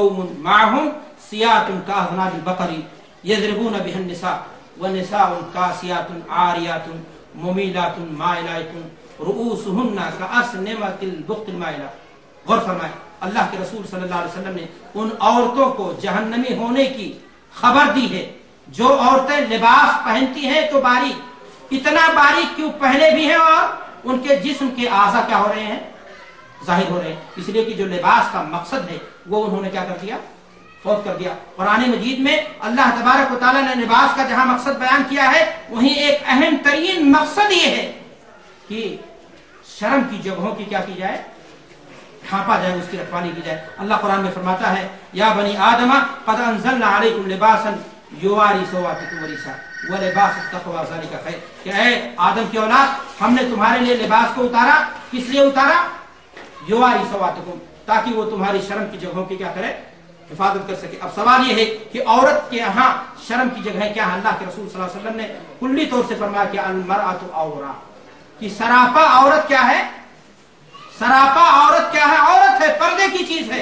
معهم سيات كأذناب البقر يضربون بها النساء والنساء كاسيات عاريات مميلات مائلات رؤوسهن كأسنمة البخت المائلة. غور فرمائے اللہ کے رسول صلی اللہ علیہ وسلم نے ان عورتوں کو جہنمی ہونے کی خبر دی ہے جو عورتیں لباس پہنتی ہیں تو باریک، اتنا باریک کیوں پہنے بھی ہیں اور ان کے جسم کے اعضاء کیا ہو رہے ہیں؟ ظاہر ہو رہے ہیں. اس لیے کہ جو لباس کا مقصد ہے وہ انہوں نے کیا کر دیا؟ فوت کر دیا. قرآن مجید میں اللہ تبارک و تعالیٰ نے لباس کا جہاں مقصد بیان کیا ہے وہیں ایک اہم ترین مقصد یہ ہے کہ شرم کی جگہوں کی کیا کی جائے؟ ڈھانپا جائے، اس کی رکھوالی کی جائے. اللہ قرآن میں فرماتا ہے یا بنی آدم قد انزلنا علیکم لباسا یواری سوآتکم ورسا ولباس التقوی ذلک خیر. کہ اے آدم کی اولاد، ہم نے تمہارے لیے لباس کو اتارا. کس لیے اتارا؟ یواری سوآتکم، تاکہ وہ تمہاری شرم کی جگہوں کی کیا کرے؟ حفاظت کر سکے. اب سوال یہ ہے کہ عورت کے یہاں شرم کی جگہیں کیا ہیں؟ اللہ کے رسول صلی اللہ علیہ وسلم نے کلی طور سے فرمایا کہ المرأۃ عورہ، کہ سراپا عورت کیا ہے؟ سراپا عورت کیا ہے؟ عورت ہے، پردے کی چیز ہے.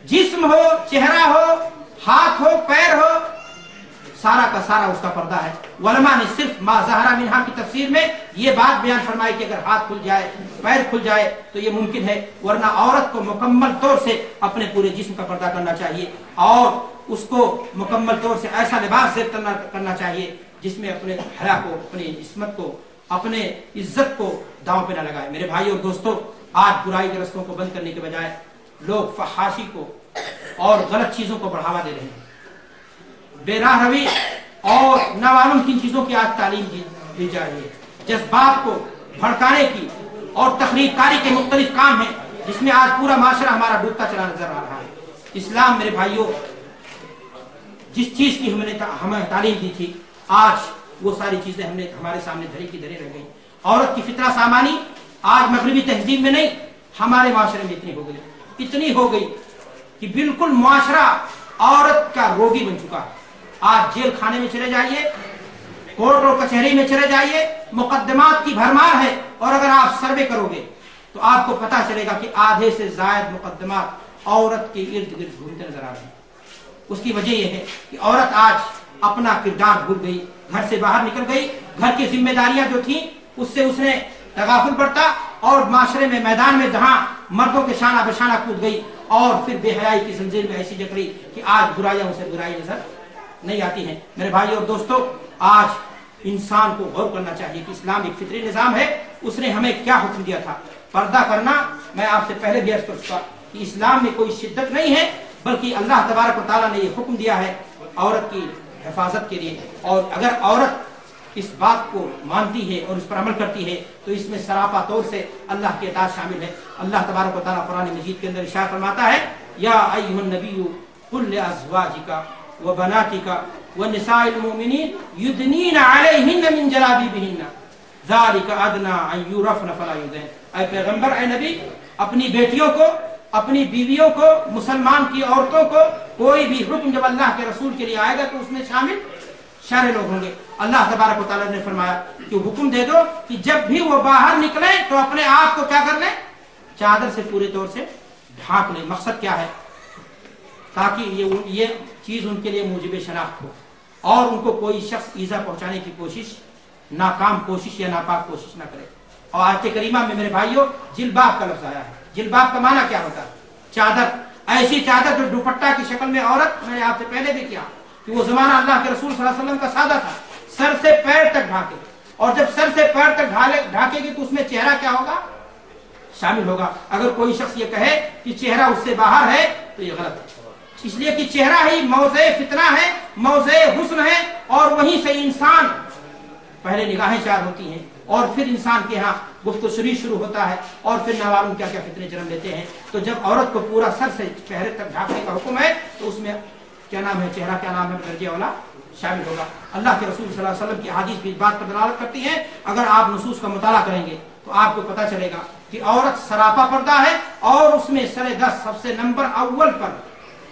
جسم ہو، چہرہ ہو، ہاتھ ہو، پیر ہو، سارا کا سارا اس کا پردہ ہے. علماء نے صرف ما ظہر منہا کی تفسیر میں یہ بات بیان فرمائی کہ اگر ہاتھ کھل جائے، پیر کھل جائے تو یہ ممکن ہے، ورنہ عورت کو مکمل طور سے اپنے پورے جسم کا پردہ کرنا چاہیے اور اس کو مکمل طور سے ایسا لباس زیب کرنا چاہیے جس میں اپنے حیا کو، اپنی عصمت کو، اپنے عزت کو داؤں پہ نہ لگائے. میرے بھائی اور دوستو، آج برائی کے رستوں کو بند کرنے کے بجائے لوگ فحاشی کو اور غلط چیزوں کو بڑھاوا دے رہے ہیں. بے راہ روی اور نامعلوم کن چیزوں کی آج تعلیم دی جا رہی ہے. جذبات کو بھڑکانے کی اور تخریب کاری کے مختلف کام ہیں جس میں آج پورا معاشرہ ہمارا ڈوبتا چلا نظر آ رہا ہے. اسلام میرے بھائیوں جس چیز کی ہمیں تعلیم دی تھی، آج وہ ساری چیزیں ہمارے سامنے دھری کی دھری رہ گئی. عورت کی فطرہ سامانی آج مغربی تہذیب میں نہیں، ہمارے معاشرے میں اتنی ہو گئی کہ بالکل معاشرہ عورت کا روگی بن چکا ہے. آج جیل خانے میں چلے جائیے، کورٹ اور کچہری میں چلے جائیے، مقدمات کی بھرمار ہے. اور اگر آپ سروے کرو گے تو آپ کو پتا چلے گا کہ آدھے سے زائد مقدمات عورت کے ارد گرد گھومتے نظر آ رہے ہیں. اس کی وجہ یہ ہے کہ عورت آج اپنا کردار بھول گئی، گھر سے باہر نکل گئی، گھر کی ذمہ داریاں جو تھیں اس سے اس نے تغافل برتا اور معاشرے میں میدان میں جہاں مردوں کے شانہ بشانہ کود گئی اور پھر بے حیائی کی زنجیر میں ایسی جکڑی کہ آج برائیاں اسے برائی نظر نہیں آتی ہیں. میرے بھائی اور دوستو، آج انسان کو غور کرنا چاہیے کہ اسلام ایک فطری نظام ہے. اس نے ہمیں کیا حکم دیا تھا؟ پردہ کرنا. میں آپ سے پہلے بھی عرض کر چکا کہ اسلام میں کوئی شدت نہیں ہے، بلکہ اللہ تبارک و تعالیٰ نے یہ حکم دیا ہے عورت کی حفاظت کے لیے. اور اگر عورت اس بات کو مانتی ہے اور اس پر عمل کرتی ہے تو اس میں سراپا طور سے اللہ کی اطاعت شامل ہے. اللہ تبارک و تعالیٰ قرآن مجید کے اندر ارشاد فرماتا ہے یا ایھا النبی قل لازواجک وبناتک ونساء المؤمنین یدنین علیہن من جلابیبہن ذالک ادنی ان یعرفن فلا یؤذین. اے پیغمبر، اے نبی، اپنی بیٹیوں کو، اپنی بیویوں کو، مسلمان کی عورتوں کو کوئی بھی حکم جب اللہ کے رسول کے لیے آئے گا تو اس میں شامل سارے لوگ ہوں گے. اللہ تبارک و تعالیٰ نے فرمایا کہ حکم دے دو کہ جب بھی وہ باہر نکلیں تو اپنے آپ کو کیا کر لیں؟ چادر سے پورے طور سے ڈھانپ لیں. مقصد کیا ہے؟ تاکہ یہ چیز ان کے لیے موجب شناخت ہو اور ان کو کوئی شخص ایذا پہنچانے کی کوشش، ناکام کوشش یا ناپاک کوشش نہ کرے. اور آیت کریمہ میں میرے بھائیوں جلباب کا لفظ آیا ہے. جلباب کا معنی کیا ہوتا ہے؟ چادر. ایسی چادر جو دوپٹہ کی شکل میں عورت، میں نے آپ سے پہلے بھی کیا کہ وہ زمانہ اللہ کے رسول صلی اللہ علیہ وسلم کا سادہ تھا، سر سے پیر تک ڈھانکے. اور جب سر سے پیر تک ڈھانکے گی تو اس میں چہرہ کیا ہوگا؟ شامل ہوگا. اگر کوئی شخص یہ کہے کہ چہرہ اس سے باہر ہے تو یہ غلط ہے، اس لیے کہ چہرہ ہی موضع فتنہ ہے، موضع حسن ہے، اور وہیں سے انسان پہلے نگاہیں چار ہوتی ہیں اور پھر انسان کے ہاں گفت و شریح شروع ہوتا ہے اور پھر نامعلوم کیا کیا فتنے جنم لیتے ہیں. تو جب عورت کو پورا سر سے پیر تک ڈھانکنے کا حکم ہے تو اس میں کیا نام ہے؟ چہرہ کیا نام ہے؟ درجہ والا شامل ہوگا. اللہ کے رسول صلی اللہ علیہ وسلم کی حدیث بھی اس بات پر دلالت کرتی ہیں. اگر آپ نصوص کا مطالعہ کریں گے تو آپ کو پتہ چلے گا کہ عورت سراپا پردہ ہے اور اس میں سر 10 سب سے نمبر اول پر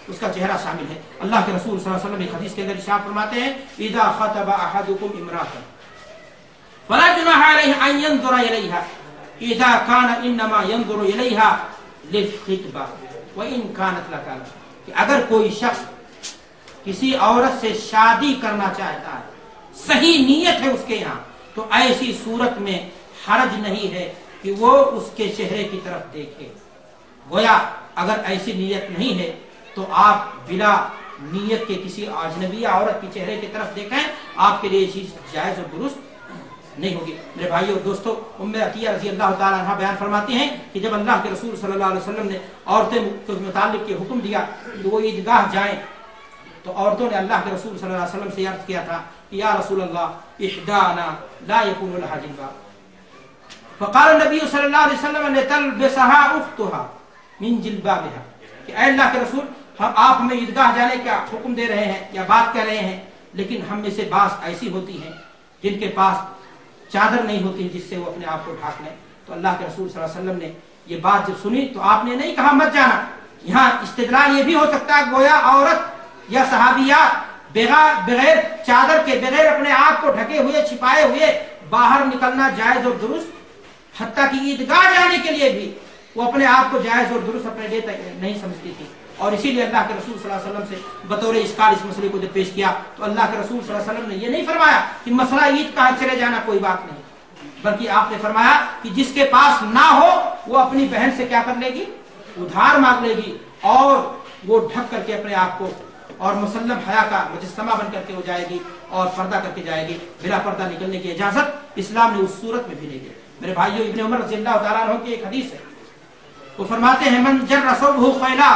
اس کا چہرہ شامل ہے. اللہ کے رسول صلی اللہ علیہ وسلم ایک حدیث کے اندر ارشاد فرماتے ہیں اذا خطب احدكم امرأة فلا جناح عليه ان ينظر اليها اذا كان انما ينظر اليها للخطبة وان كانت لك. کہ اگر کوئی شخص کسی عورت سے شادی کرنا چاہتا ہے، صحیح نیت ہے اس کے یہاں، تو ایسی صورت میں حرج نہیں ہے کہ وہ اس کے چہرے کی طرف دیکھے۔ گویا اگر ایسی نیت نہیں ہے تو آپ بلا نیت کے کسی اجنبی عورت کے چہرے کی طرف دیکھیں، آپ کے لیے یہ چیز جائز اور درست نہیں ہوگی۔ میرے بھائیو اور دوستو، ام عطیہ رضی اللہ تعالیٰ عنہ بیان فرماتی ہیں کہ جب اللہ کے رسول صلی اللہ علیہ وسلم نے عورتیں کے متعلق یہ حکم دیا کہ وہ عیدگاہ جائیں، تو عورتوں نے اللہ کے رسول صلی اللہ علیہ وسلم سے عرض کیا تھا کہ یا رسول اللہ احدانا لا يكون لها جلباب، فقال النبی صلی اللہ علیہ وسلم لتلبسها اختها من جلبابها، کہ اے اللہ کے رسول آپ ہمیں عیدگاہ جانے کا حکم دے رہے ہیں یا بات کر رہے ہیں، لیکن ہم میں سے بعض ایسی ہوتی ہیں جن کے پاس چادر نہیں ہوتی جس سے وہ اپنے آپ کو ڈھانک لیں۔ تو اللہ کے رسول صلی اللہ علیہ وسلم نے یہ بات جب سنی تو آپ نے نہیں کہا مت جانا۔ یہاں استدلال یہ بھی ہو سکتا ہے گویا عورت یا صحابیات بغیر چادر کے، بغیر اپنے آپ کو ڈھکے ہوئے چھپائے ہوئے باہر نکلنا جائز اور درست، حتیٰ کہ عیدگاہ جانے کے لیے بھی وہ اپنے آپ کو جائز اور درست اپنے لیے نہیں سمجھتی تھی۔ اور اسی لیے اللہ کے رسول صلی اللہ علیہ وسلم سے بطور اشکال اس مسئلے کو جب پیش کیا تو اللہ کے رسول صلی اللہ علیہ وسلم نے یہ نہیں فرمایا کہ مسئلہ عید کا چلے جانا کوئی بات نہیں، بلکہ آپ نے فرمایا کہ جس کے پاس نہ ہو وہ اپنی بہن سے کیا کر لے گی، ادھار مانگ لے گی، اور وہ ڈھک کر کے اپنے آپ کو اور مسلم حیا کا مجسمہ بن کر کے وہ جائے گی اور پردہ کر کے جائے گی۔ بلا پردہ نکلنے کی اجازت اسلام نے اس صورت میں بھی نہیں دی۔ میرے بھائیو، ابن عمر رضی اللہ تعالیٰ عنہ کی ایک حدیث ہے، وہ فرماتے ہیں من جر ثوبہ خیلا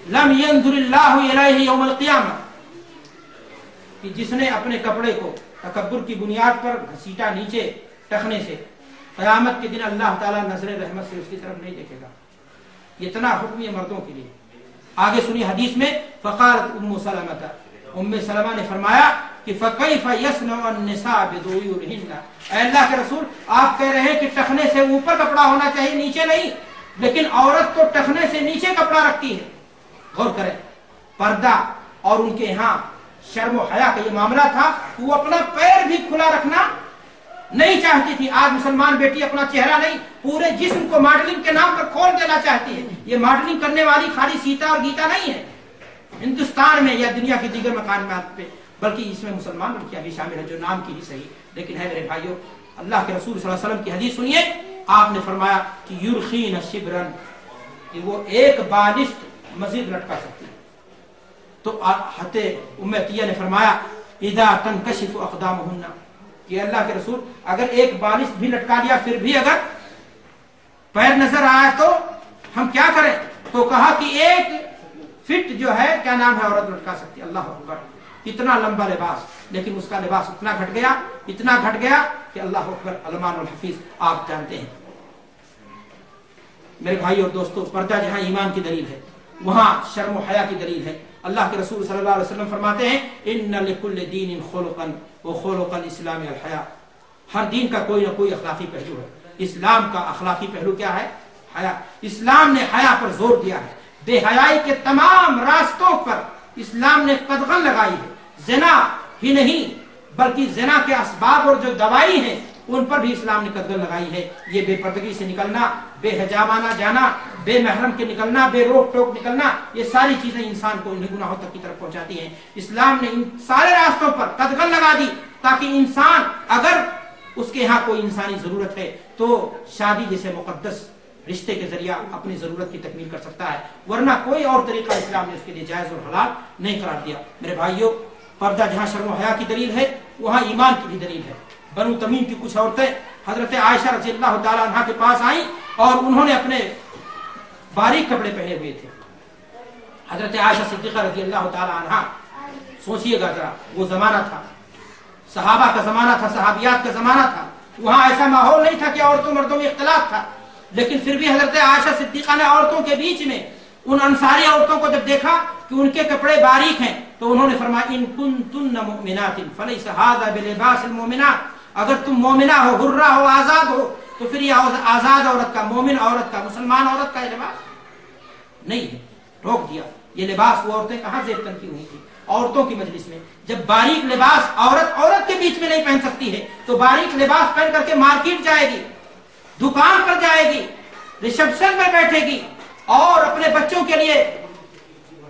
لم ينظر اللہ الیہ یوم القیامہ، کہ جس نے اپنے کپڑے کو تکبر کی بنیاد پر گھسیٹا نیچے ٹخنے سے، قیامت کے دن اللہ تعالیٰ نظر رحمت سے اس کی طرف نہیں دیکھے گا۔ اتنا حکم یہ مردوں کے لیے۔ آگے سنی حدیث میں فقالت ام سلمہ، ام سلمہ نے فرمایا کہ فکیف یصنع النساء بدیورہن، اے اللہ کے رسول آپ کہہ رہے ہیں کہ ٹخنے سے اوپر کپڑا ہونا چاہیے نیچے نہیں، لیکن عورت تو ٹخنے سے نیچے کپڑا رکھتی ہے۔ غور کریں، پردہ اور ان کے یہاں شرم و حیا کا یہ معاملہ تھا کہ وہ اپنا پیر بھی کھلا رکھنا نہیں چاہتی تھی۔ آج مسلمان بیٹی اپنا چہرہ نہیں، پورے جسم کو ماڈلنگ کے نام پر کھول دینا چاہتی ہے۔ یہ ماڈلنگ کرنے والی خالی سیتا اور گیتا نہیں ہے ہندوستان میں یا دنیا کے دیگر مقامات پہ، بلکہ اس میں مسلمان لڑکیاں بھی شامل ہیں جو نام کی ہی صحیح لیکن ہے۔ میرے بھائیوں، اللہ کے رسول صلی اللہ علیہ وسلم کی حدیث سنیے، آپ نے فرمایا کہ یرخین شبرن، کہ وہ ایک بالشت مزید لٹکا سکتی ہے۔ تو ام عطیہ نے فرمایا اذا تنکشف اقدامہن، کہ اللہ کے رسول اگر ایک بالشت بھی لٹکا دیا پھر بھی اگر پیر نظر آیا تو ہم کیا کریں؟ تو کہا کہ ایک فٹ جو ہے کیا نام ہے عورت لٹکا سکتی۔ اللہ اکبر، اتنا لمبا لباس، لیکن اس کا لباس اتنا گھٹ گیا کہ اللہ اکبر، علمان الحفیظ آپ جانتے ہیں۔ میرے بھائی اور دوستو، پردہ جہاں ایمان کی دلیل ہے وہاں شرم و حیا کی دلیل ہے۔ اللہ کے رسول صلی اللہ علیہ وسلم فرماتے ہیں ان لکل دین خلقا وخلق الاسلام الحیا، ہر دین کا کوئی نہ کوئی اخلاقی پہلو ہے۔ اسلام کا اخلاقی پہلو کیا ہے؟ حیا۔ اسلام نے حیا پر زور دیا ہے، بے حیائی کے تمام راستوں پر اسلام نے قدغن لگائی ہے۔ زنا ہی نہیں بلکہ زنا کے اسباب اور جو دوائی ہیں ان پر بھی اسلام نے قدغن لگائی ہے۔ یہ بے پردگی سے نکلنا، بے حجابانہ جانا، بے محرم کے نکلنا، بے روک ٹوک نکلنا، یہ ساری چیزیں انسان کو انہیں گناہوں تک کی طرف پہنچاتی ہیں۔ اسلام نے ان سارے راستوں پر قدغن لگا دی تاکہ انسان اگر اس کے ہاں کوئی انسانی ضرورت ہے تو شادی جیسے مقدس رشتے کے ذریعہ اپنی ضرورت کی تکمیل کر سکتا ہے، ورنہ کوئی اور طریقہ اسلام نے اس کے لیے جائز اور حلال نہیں قرار دیا۔ میرے بھائیوں، پردہ جہاں شرم و حیا کی دلیل ہے وہاں ایمان کی بھی دلیل ہے۔ بنو تمیم کی کچھ عورتیں حضرت عائشہ رضی اللہ تعالیٰ عنہ کے پاس آئیں اور انہوں نے اپنے باریک کپڑے پہنے ہوئے تھے۔ حضرت عائشہ صدیقہ رضی اللہ تعالیٰ عنہ، سوچئے گا ذرا، وہ زمانہ تھا، صحابہ کا زمانہ تھا، صحابیات کا زمانہ تھا، وہاں ایسا ماحول نہیں تھا کہ عورتوں مردوں میں اختلاط تھا، لیکن پھر بھی حضرت عائشہ صدیقہ نے عورتوں کے بیچ میں ان انصاری عورتوں کو جب دیکھا کہ ان کے کپڑے باریک ہیں تو انہوں نے فرمایا ان کنتن مؤمنات فلیس ھذا بلباس المؤمنات، اگر تم مومنہ ہو، حرہ ہو، آزاد ہو تو پھر یہ آزاد عورت کا، مومن عورت کا، مسلمان عورت کا یہ لباس نہیں ہے۔ روک دیا۔ یہ لباس وہ عورتیں کہاں زیب تن کی ہوئی تھی؟ عورتوں کی مجلس میں۔ جب باریک لباس عورت کے بیچ میں نہیں پہن سکتی ہے تو باریک لباس پہن کر کے مارکیٹ جائے گی، دکان پر جائے گی، ریسپشن میں بیٹھے گی اور اپنے بچوں کے لیے